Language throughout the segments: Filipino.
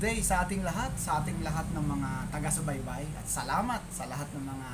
day sa ating lahat ng mga taga-subaybay at salamat sa lahat ng mga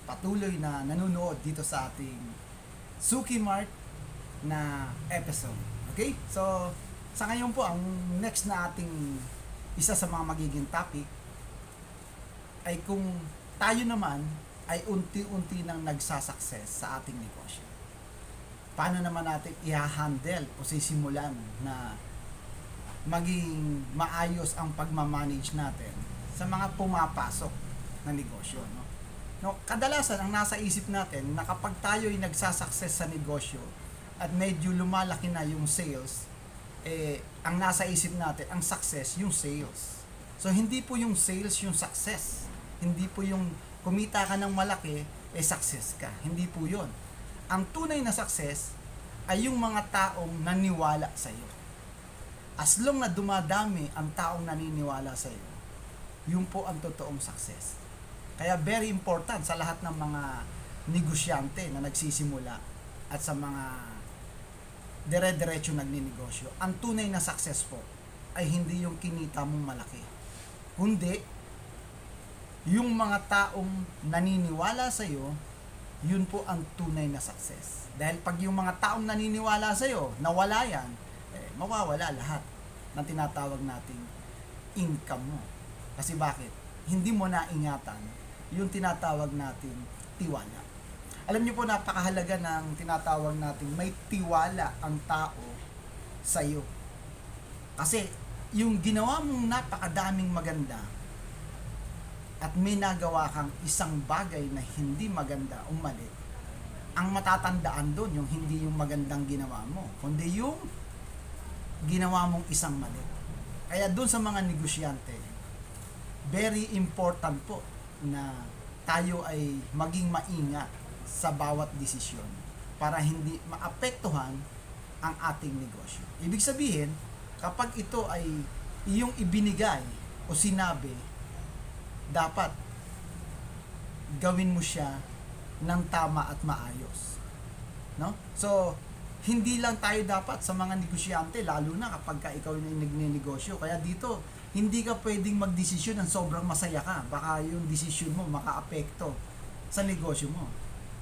patuloy na nanonood dito sa ating Suki Mart na episode. Okay? So, sa ngayon po, ang next na ating isa sa mga magiging topic ay kung tayo naman ay unti-unti nang nagsasucess sa ating negosyo. Paano naman natin i-handle o sisimulan na maging maayos ang pagmamanage natin sa mga pumapasok na negosyo, no? No, kadalasan ang nasa isip natin na kapag tayo ay nagsasucess sa negosyo at medyo lumalaki na yung sales, ang nasa isip natin, ang success, yung sales. So, hindi po yung sales yung success. Hindi po yung kumita ka ng malaki, success ka. Hindi po yun. Ang tunay na success ay yung mga taong naniwala sa iyo. As long na dumadami ang taong naniniwala sa iyo, yun po ang totoong success. Kaya very important sa lahat ng mga negosyante na nagsisimula at sa mga dire-diretso nagninegosyo, ang tunay na success po ay hindi yung kinita mong malaki, kundi yung mga taong naniniwala sa iyo, yun po ang tunay na success. Dahil pag yung mga taong naniniwala sa iyo, nawala yan, mawawala lahat ng tinatawag nating income mo. Kasi bakit? Hindi mo naingatan yung tinatawag nating tiwala. Alam niyo po, napakahalaga ng tinatawag nating may tiwala ang tao sa iyo. Kasi yung ginawa mong napakadaming maganda at may nagawa kang isang bagay na hindi maganda o mali, ang matatandaan doon yung hindi yung magandang ginawa mo, kundi yung ginawa mong isang mali. Kaya doon sa mga negosyante, very important po na tayo ay maging maingat sa bawat desisyon para hindi maapektuhan ang ating negosyo. Ibig sabihin, kapag ito ay iyong ibinigay o sinabi, dapat gawin mo siya ng tama at maayos. No? So, hindi lang tayo dapat sa mga negosyante, lalo na kapag ikaw yung nagnenegosyo. Kaya dito, hindi ka pwedeng magdesisyon ng sobrang masaya ka. Baka yung desisyon mo makaapekto sa negosyo mo.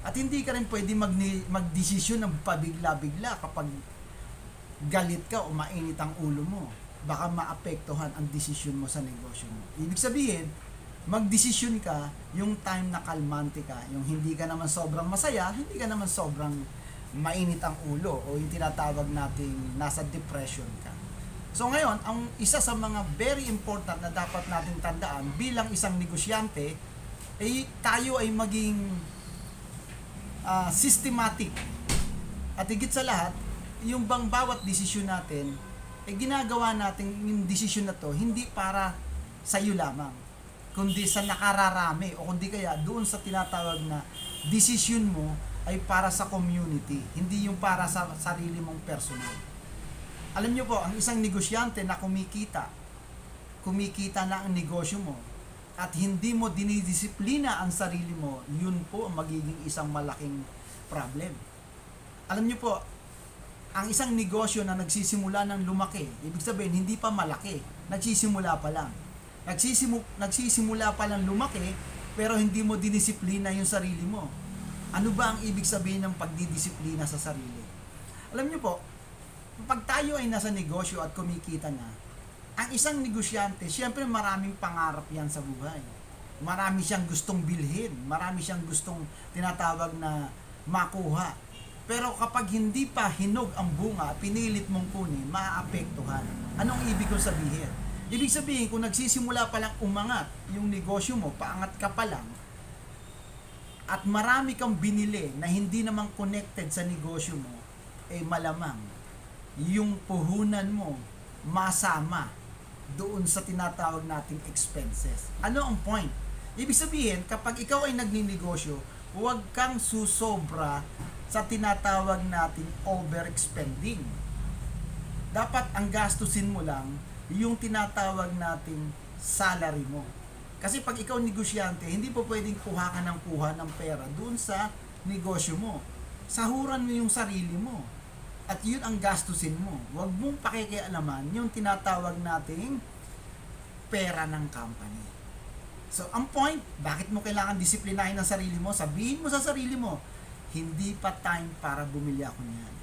At hindi ka rin pwedeng magdesisyon ng pabigla-bigla kapag galit ka o mainit ang ulo mo. Baka maapektuhan ang desisyon mo sa negosyo mo. Ibig sabihin, magdesisyon ka yung time na kalmante ka, yung hindi ka naman sobrang masaya, hindi ka naman sobrang mainit ang ulo o yung tinatawag nating nasa depression ka. So ngayon, ang isa sa mga very important na dapat nating tandaan bilang isang negosyante ay tayo ay maging systematic. At higit sa lahat, yung bang bawat desisyon natin, ginagawa natin yung desisyon na to hindi para sa iyo lamang, kundi sa nakararami o kundi kaya doon sa tinatawag na desisyon mo ay para sa community, hindi yung para sa sarili mong personal. Alam niyo po, ang isang negosyante na kumikita na ang negosyo mo at hindi mo dinidisiplina ang sarili mo, yun po ang magiging isang malaking problem. Alam niyo po, ang isang negosyo na nagsisimula ng lumaki, ibig sabihin hindi pa malaki, nagsisimula pa lang. Nagsisimula pa lang lumaki, pero hindi mo dinisiplina yung sarili mo. Ano ba ang ibig sabihin ng pagdidisiplina sa sarili? Alam niyo po, pag tayo ay nasa negosyo at kumikita na, ang isang negosyante, siyempre maraming pangarap yan sa buhay. Marami siyang gustong bilhin, marami siyang gustong tinatawag na makuha. Pero kapag hindi pa hinog ang bunga, pinilit mong kunin, maaapektuhan. Anong ibig kong sabihin? Ibig sabihin, kung nagsisimula pa lang umangat yung negosyo mo, paangat ka pa lang, at marami kang binili na hindi naman connected sa negosyo mo, malamang yung puhunan mo masama doon sa tinatawag nating expenses. Ano ang point? Ibig sabihin, kapag ikaw ay nagninegosyo, huwag kang susobra sa tinatawag nating overexpending. Dapat ang gastusin mo lang yung tinatawag nating salary mo. Kasi pag ikaw negosyante, hindi po pwedeng kuha ka ng pera doon sa negosyo mo. Sahuran mo yung sarili mo. At yun ang gastusin mo. Huwag mong pakikialaman yung tinatawag nating pera ng company. So, ang point, bakit mo kailangan disiplinahin ang sarili mo? Sabihin mo sa sarili mo, hindi pa time para bumili ako niyan.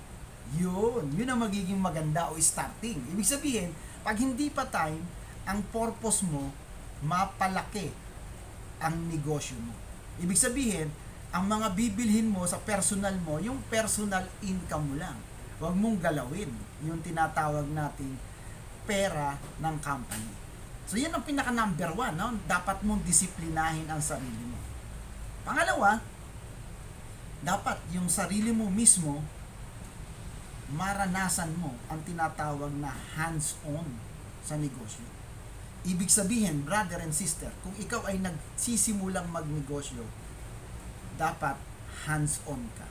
Yun ang magiging maganda o starting. Ibig sabihin, pag hindi pa time, ang purpose mo, mapalaki ang negosyo mo. Ibig sabihin, ang mga bibilhin mo sa personal mo, yung personal income mo lang. Huwag mong galawin yung tinatawag nating pera ng company. So, yan ang pinaka number 1, no? Dapat mong disiplinahin ang sarili mo. Pangalawa, dapat yung sarili mo mismo, maranasan mo ang tinatawag na hands-on sa negosyo. Ibig sabihin, brother and sister, kung ikaw ay nagsisimulang magnegosyo, dapat hands-on ka.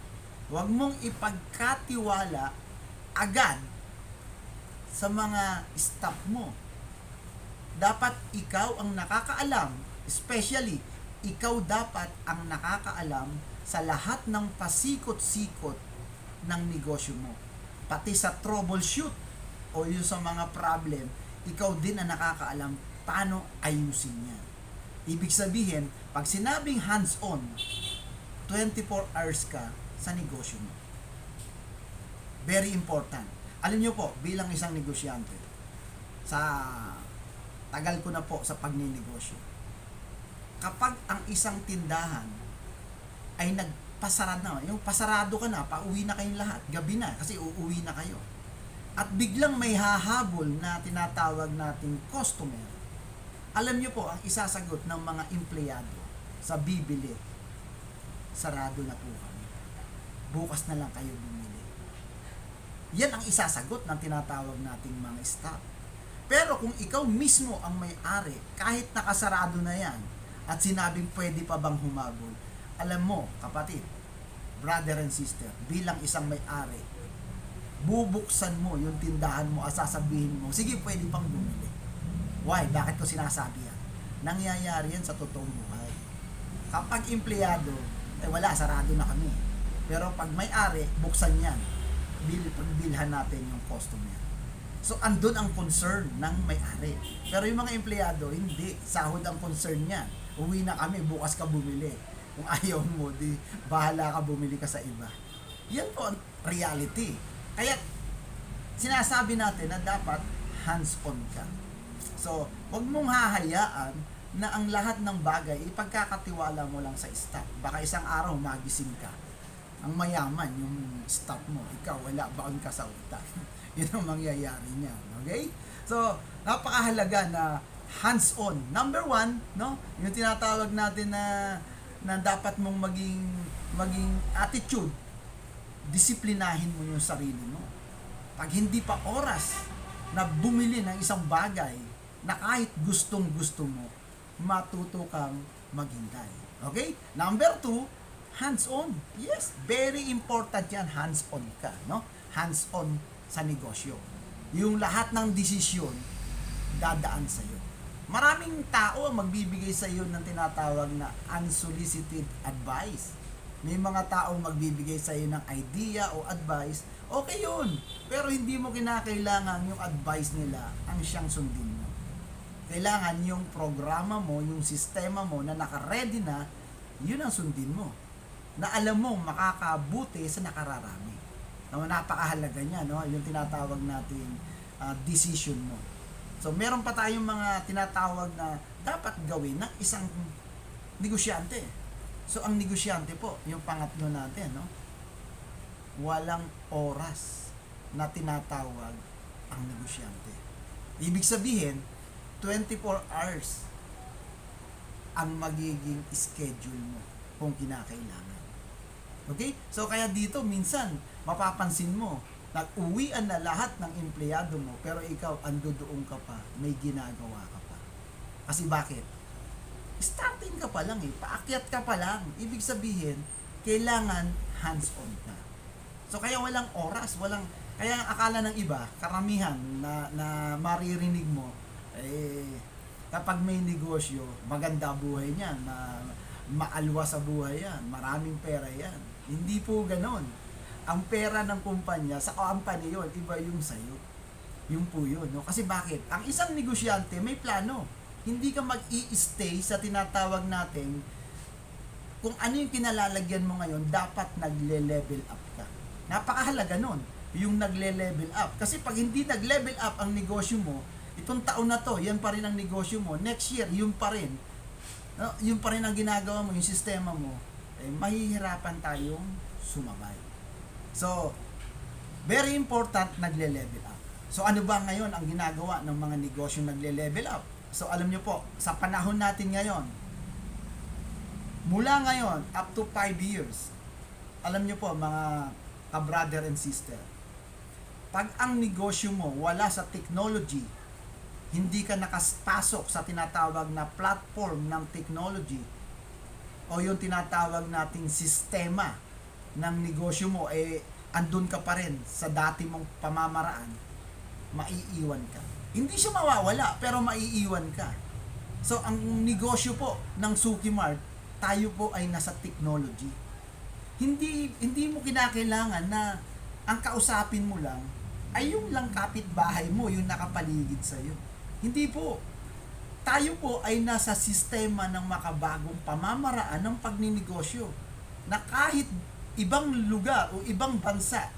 Huwag mong ipagkatiwala agad sa mga staff mo. Dapat ikaw ang nakakaalam, especially ikaw dapat ang nakakaalam sa lahat ng pasikot-sikot ng negosyo mo. Pati sa troubleshoot o yung sa mga problem, ikaw din ang nakakaalam paano ayusin yan. Ibig sabihin, pag sinabing hands-on, 24 hours ka sa negosyo mo. Very important. Alam nyo po, bilang isang negosyante, sa tagal ko na po sa pagninegosyo, kapag ang isang tindahan ay nagpasarado na, yung pasarado ka na, pauwi na kayong lahat, gabi na, kasi uuwi na kayo. At biglang may hahabol na tinatawag nating customer, alam nyo po, ang isasagot ng mga empleyado sa bibili, sarado na po kami. Bukas na lang kayo bumili. Yan ang isasagot ng tinatawag nating mga staff. Pero kung ikaw mismo ang may-ari, kahit nakasarado na yan, at sinabing pwede pa bang humabol, alam mo, kapatid, brother and sister, bilang isang may-ari, bubuksan mo yung tindahan mo at sasabihin mo, sige, pwede pang bumili. Why? Bakit ko sinasabi yan? Nangyayari yan sa totoong buhay. Kapag empleyado, wala, sarado na kami. Pero pag may-ari, buksan yan. Pagbilhan natin yung customer. So, andun ang concern ng may-ari. Pero yung mga empleyado, hindi. Sahod ang concern niya. Uwi na kami, bukas ka bumili. Kung ayaw mo, di bahala ka, bumili ka sa iba. Yan po ang reality. Kaya, sinasabi natin na dapat hands-on ka. So, wag mong hahayaan na ang lahat ng bagay, ipagkakatiwala mo lang sa staff. Baka isang araw, magising ka. Ang mayaman, yung staff mo. Ikaw, wala, baon ka sa utang. Yun ang mangyayari niya. Okay? So, napakahalaga na hands-on. Number 1, no? Yung tinatawag natin na dapat mong maging attitude. Disiplinahin mo yung sarili mo. Pag hindi pa oras na bumili ng isang bagay na kahit gustong-gusto mo, matuto kang maghintay. Okay? Number 2, hands-on. Yes, very important yan, hands-on ka, no? Hands-on sa negosyo. Yung lahat ng desisyon, dadaan sa'yo. Maraming tao ang magbibigay sa'yo ng tinatawag na unsolicited advice. May mga taong magbibigay sa'yo ng idea o advice, okay yun. Pero hindi mo kinakailangan yung advice nila ang siyang sundin mo. Kailangan yung programa mo, yung sistema mo na naka-ready na, yun ang sundin mo. Na alam mo makakabuti sa nakararami. No, napakahalaga niya, no? Yung tinatawag natin decision mo. So, meron pa tayong mga tinatawag na dapat gawin ng isang negosyante. So, ang negosyante po, yung pangatlo natin, no? Walang oras na tinatawag ang negosyante. Ibig sabihin, 24 hours ang magiging schedule mo kung kinakailangan. Okay? So, kaya dito, minsan, mapapansin mo, nag-uwian na lahat ng empleyado mo, pero ikaw, andoon ka pa, may ginagawa ka pa. Kasi bakit? Starting ka pa lang paakyat ka pa lang. Ibig sabihin, kailangan hands-on ka. So, kaya walang oras, kaya ang akala ng iba, karamihan na maririnig mo, kapag may negosyo, maganda buhay niyan, maalwa sa buhay yan, maraming pera yan. Hindi po ganon. Ang pera ng kumpanya, sa company yun, iba yung sayo. Yung po yun. No? Kasi bakit? Ang isang negosyante may plano. Hindi ka mag-i-stay sa tinatawag natin kung ano yung kinalalagyan mo ngayon, dapat nagle-level up ka. Napakahalaga nun, yung nagle-level up. Kasi pag hindi nagle-level up ang negosyo mo, itong taon na to, yan pa rin ang negosyo mo. Next year, yun pa rin. No? Yun pa rin ang ginagawa mo, yung sistema mo. Eh, mahihirapan tayong sumabay. So, very important, nagle-level up. So, ano ba ngayon ang ginagawa ng mga negosyo nagle-level up? So, alam nyo po, sa panahon natin ngayon, mula ngayon, up to 5 years, alam nyo po, mga ka-brother and sister, pag ang negosyo mo wala sa technology, hindi ka nakapasok sa tinatawag na platform ng technology, o yung tinatawag nating sistema ng negosyo mo, eh, andun ka pa rin sa dati mong pamamaraan, maiiwan ka. Hindi siya mawawala, pero maiiwan ka. So, ang negosyo po ng Suki Mart, tayo po ay nasa technology. Hindi mo kinakailangan na ang kausapin mo lang ay yung lang kapitbahay mo, yung nakapaligid sa iyo. Hindi po. Tayo po ay nasa sistema ng makabagong pamamaraan ng pagninegosyo na kahit ibang lugar o ibang bansa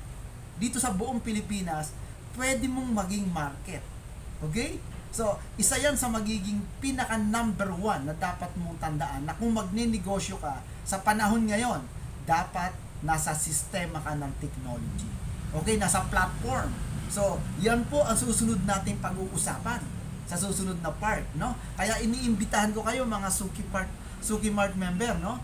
dito sa buong Pilipinas, pwede mong maging market. Okay? So, isa yan sa magiging pinaka number 1 na dapat mong tandaan na kung magninegosyo ka sa panahon ngayon, dapat nasa sistema ka ng technology. Okay? Nasa platform. So, yan po ang susunod nating pag-uusapan sa susunod na part, no? Kaya iniimbitahan ko kayo mga Suki Mart member, no?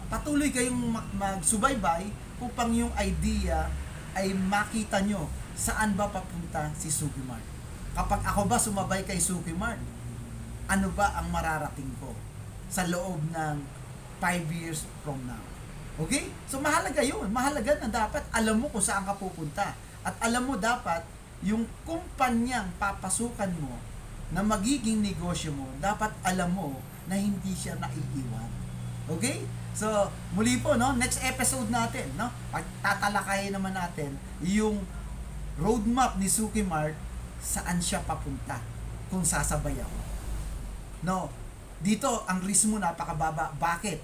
Patuloy kayong magsubaybay upang yung idea ay makita nyo saan ba papunta si Suki Mart. Kapag ako ba sumabay kay Suki Mart, ano ba ang mararating ko sa loob ng 5 years from now? Okay? So mahalaga yun. Mahalaga na dapat alam mo kung saan ka pupunta. At alam mo dapat yung kumpanyang papasukan mo na magiging negosyo mo, dapat alam mo na hindi siya naiiwan. Okay? So, muli po, no? Next episode natin, no? Pagtatalakayin naman natin yung roadmap ni Suki Mart, saan siya papunta kung sasabay ako. No, dito ang risk mo napakababa. Bakit?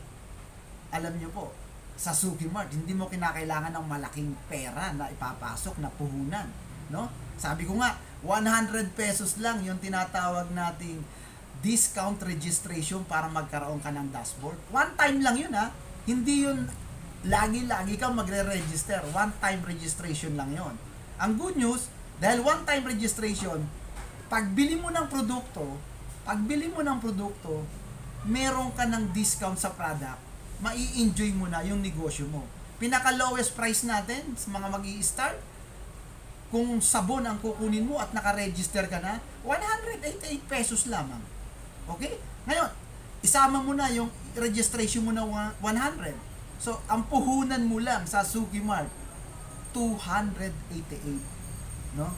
Alam niyo po, sa Suki Mart, hindi mo kinakailangan ng malaking pera na ipapasok na puhunan. No? Sabi ko nga, 100 pesos lang yung tinatawag nating discount registration para magkaroon ka ng dashboard. One time lang yun, ha? Hindi yun lagi-lagi kang magre-register. One time registration lang yun. Ang good news, dahil one-time registration, pagbili mo ng produkto, meron ka ng discount sa product, mai-enjoy mo na yung negosyo mo. Pinaka-lowest price natin sa mga mag-i-start, kung sabon ang kukunin mo at naka-register ka na, 188 pesos lamang. Okay? Ngayon, isama mo na yung registration mo na 100. So, ang puhunan mo lang sa Suki Mart, 288. No?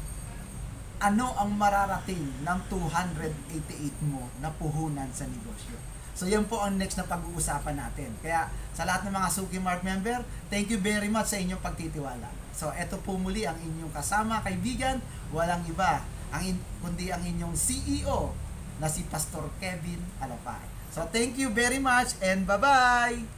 Ano ang mararating ng 288 mo na puhunan sa negosyo? So yan po ang next na pag-uusapan natin. Kaya sa lahat ng mga Suki Mart member, thank you very much sa inyong pagtitiwala. So eto po muli ang inyong kasama, kaibigan, walang iba kundi ang inyong CEO na si Pastor Kevin Alapay. So thank you very much and bye-bye!